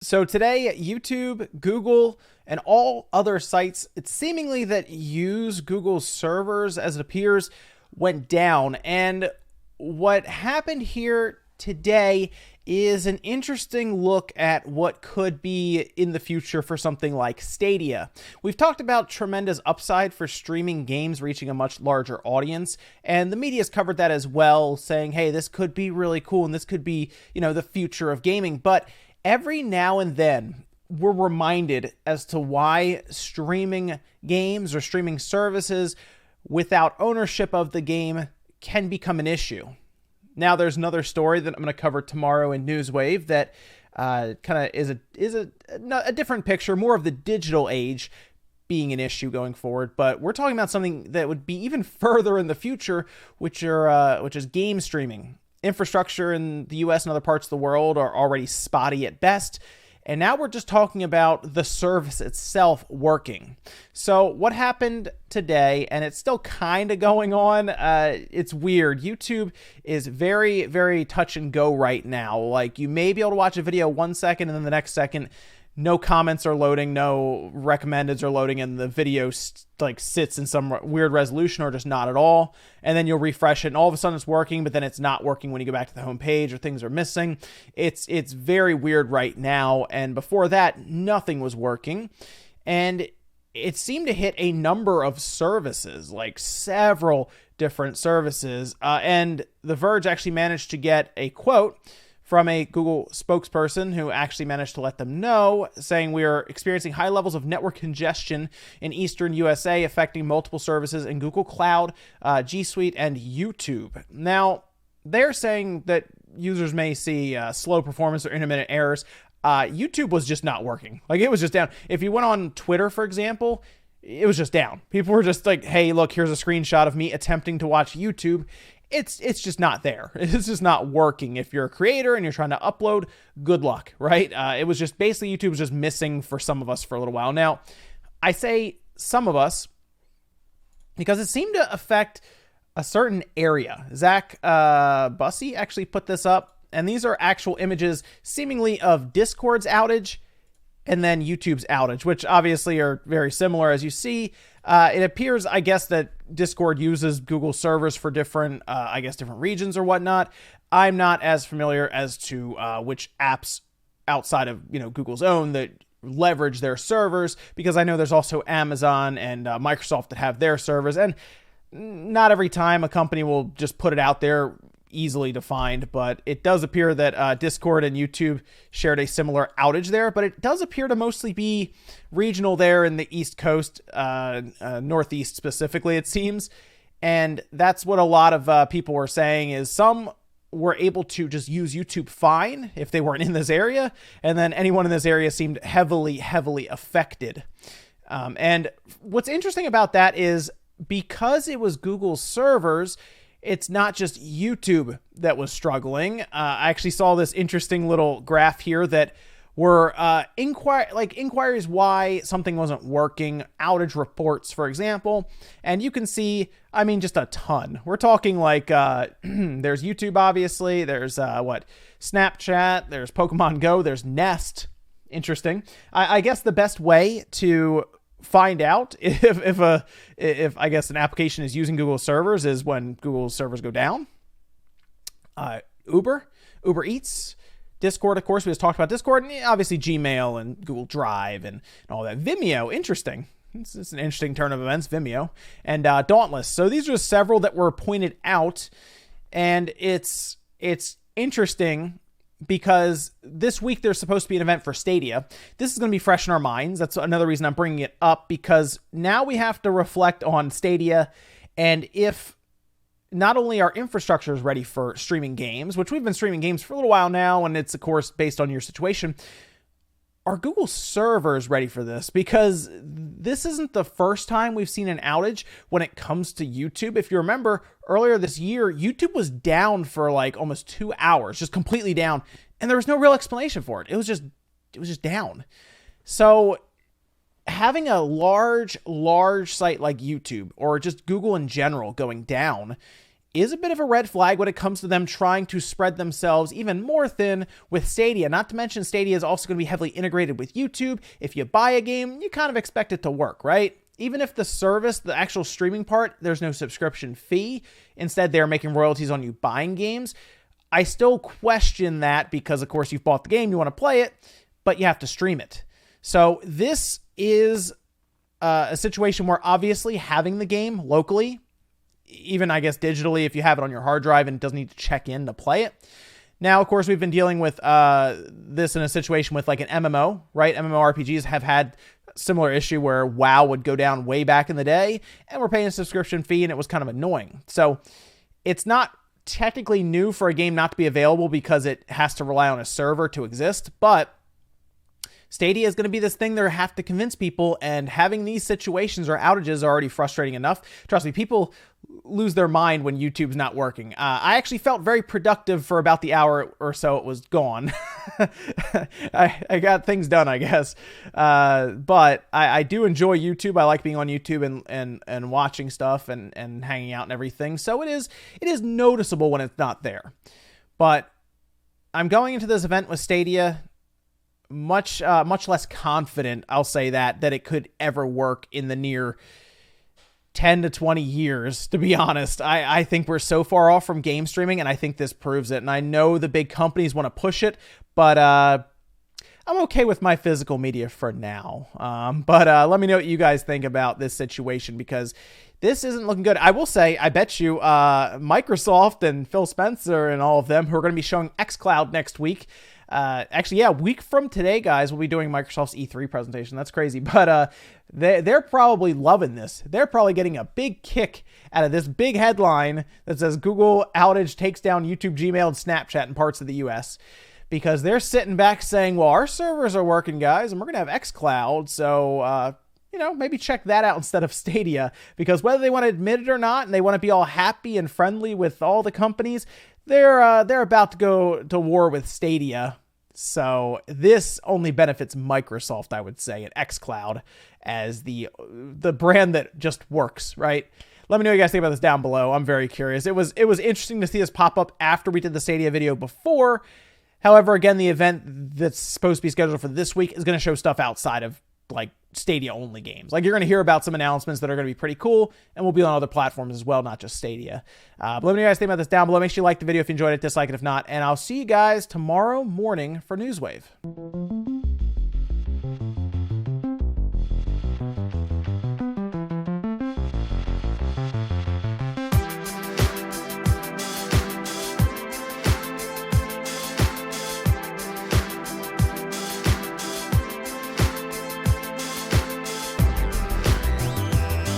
So today, YouTube, Google, and all other sites, it's seemingly that use Google's servers, as it appears, went down. And what happened here today is an interesting look at what could be in the future for something like Stadia. We've talked about tremendous upside for streaming games reaching a much larger audience, and the media's covered that as well, saying, hey, this could be really cool and this could be, the future of gaming. But every now and then, we're reminded as to why streaming games or streaming services without ownership of the game can become an issue. Now, there's another story that I'm going to cover tomorrow in Newswave that kind of is a different picture, more of the digital age being an issue going forward. But we're talking about something that would be even further in the future, which is game streaming. Infrastructure in the US and other parts of the world are already spotty at best. And now we're just talking about the service itself working. So what happened today, and it's still kind of going on, it's weird. YouTube is very, very touch and go right now. Like, you may be able to watch a video 1 second and then the next second, no comments are loading, no recommendeds are loading, and the video sits in some weird resolution or just not at all. And then you'll refresh it and all of a sudden it's working, but then it's not working when you go back to the home page or things are missing. It's very weird right now. And before that, nothing was working. And it seemed to hit a number of services, like several different services. And The Verge actually managed to get a quote from a Google spokesperson who actually managed to let them know, saying, we are experiencing high levels of network congestion in Eastern USA, affecting multiple services in Google Cloud, G Suite, and YouTube. Now, they're saying that users may see slow performance or intermittent errors. YouTube was just not working. Like, it was just down. If you went on Twitter, for example, it was just down. People were just like, hey, look, here's a screenshot of me attempting to watch YouTube. It's just not there. It's just not working. If you're a creator and you're trying to upload, good luck, right? It was just basically YouTube was just missing for some of us for a little while. Now, I say some of us because it seemed to affect a certain area. Zach Bussey actually put this up, and these are actual images seemingly of Discord's outage and then YouTube's outage, which obviously are very similar. As you see, it appears, I guess, that Discord uses Google servers for different regions or whatnot. I'm not as familiar as to which apps outside of Google's own that leverage their servers, because I know there's also Amazon and Microsoft that have their servers, and not every time a company will just put it out there easily defined, but it does appear that Discord and YouTube shared a similar outage there, but it does appear to mostly be regional there in the East Coast, Northeast specifically, it seems. And that's what a lot of people were saying, is some were able to just use YouTube fine if they weren't in this area, and then anyone in this area seemed heavily affected. And what's interesting about that is, because it was Google's servers, it's not just YouTube that was struggling. I actually saw this interesting little graph here that were inquiries why something wasn't working, outage reports, for example. And you can see, just a ton. We're talking like there's YouTube, obviously. There's Snapchat. There's Pokemon Go. There's Nest. Interesting. I guess the best way to find out if I guess an application is using Google servers is when Google servers go down. Uber Eats, Discord, of course, we just talked about Discord, and obviously Gmail and Google Drive and all that. Vimeo, interesting. It's an interesting turn of events, Vimeo. And Dauntless. So these are several that were pointed out, and it's interesting because this week there's supposed to be an event for Stadia. This is going to be fresh in our minds. That's another reason I'm bringing it up, because now we have to reflect on Stadia and if not only our infrastructure is ready for streaming games, which we've been streaming games for a little while now, and it's, of course, based on your situation, are Google servers ready for this? Because this isn't the first time we've seen an outage when it comes to YouTube. If you remember, earlier this year, YouTube was down for like almost 2 hours, just completely down, and there was no real explanation for it. It was just down. So having a large site like YouTube, or just Google in general, going down is a bit of a red flag when it comes to them trying to spread themselves even more thin with Stadia. Not to mention, Stadia is also going to be heavily integrated with YouTube. If you buy a game, you kind of expect it to work, right? Even if the service, the actual streaming part, there's no subscription fee. Instead, they're making royalties on you buying games. I still question that because, of course, you've bought the game, you want to play it, but you have to stream it. So this is a situation where obviously having the game locally, even I guess digitally, if you have it on your hard drive and it doesn't need to check in to play it. Now, of course, we've been dealing with this in a situation with like an MMO, right? MMORPGs have had a similar issue where WoW would go down way back in the day and we're paying a subscription fee and it was kind of annoying. So it's not technically new for a game not to be available because it has to rely on a server to exist, but Stadia is going to be this thing they have to convince people, and having these situations or outages are already frustrating enough. Trust me, people lose their mind when YouTube's not working. I actually felt very productive for about the hour or so it was gone. I got things done, I guess. But I do enjoy YouTube. I like being on YouTube and watching stuff and hanging out and everything. So it is noticeable when it's not there. But I'm going into this event with Stadia much less confident, I'll say that it could ever work in the near 10 to 20 years, to be honest. I think we're so far off from game streaming, and I think this proves it. And I know the big companies want to push it, but I'm okay with my physical media for now. But let me know what you guys think about this situation, because this isn't looking good. I will say, I bet you Microsoft and Phil Spencer and all of them who are going to be showing xCloud next week. Actually, yeah, a week from today, guys, we'll be doing Microsoft's E3 presentation. That's crazy. But they're probably loving this. They're probably getting a big kick out of this big headline that says Google outage takes down YouTube, Gmail, and Snapchat in parts of the US. Because they're sitting back saying, well, our servers are working, guys, and we're going to have xCloud. So, maybe check that out instead of Stadia. Because whether they want to admit it or not, and they want to be all happy and friendly with all the companies, they're about to go to war with Stadia. So this only benefits Microsoft, I would say, and xCloud as the brand that just works, right? Let me know what you guys think about this down below. I'm very curious. It was interesting to see this pop up after we did the Stadia video before. However, again, the event that's supposed to be scheduled for this week is going to show stuff outside of like Stadia only games. Like, you're going to hear about some announcements that are going to be pretty cool, and will be on other platforms as well, not just Stadia. But let me know what you guys think about this down below. Make sure you like the video if you enjoyed it, dislike it if not, and I'll see you guys tomorrow morning for Newswave.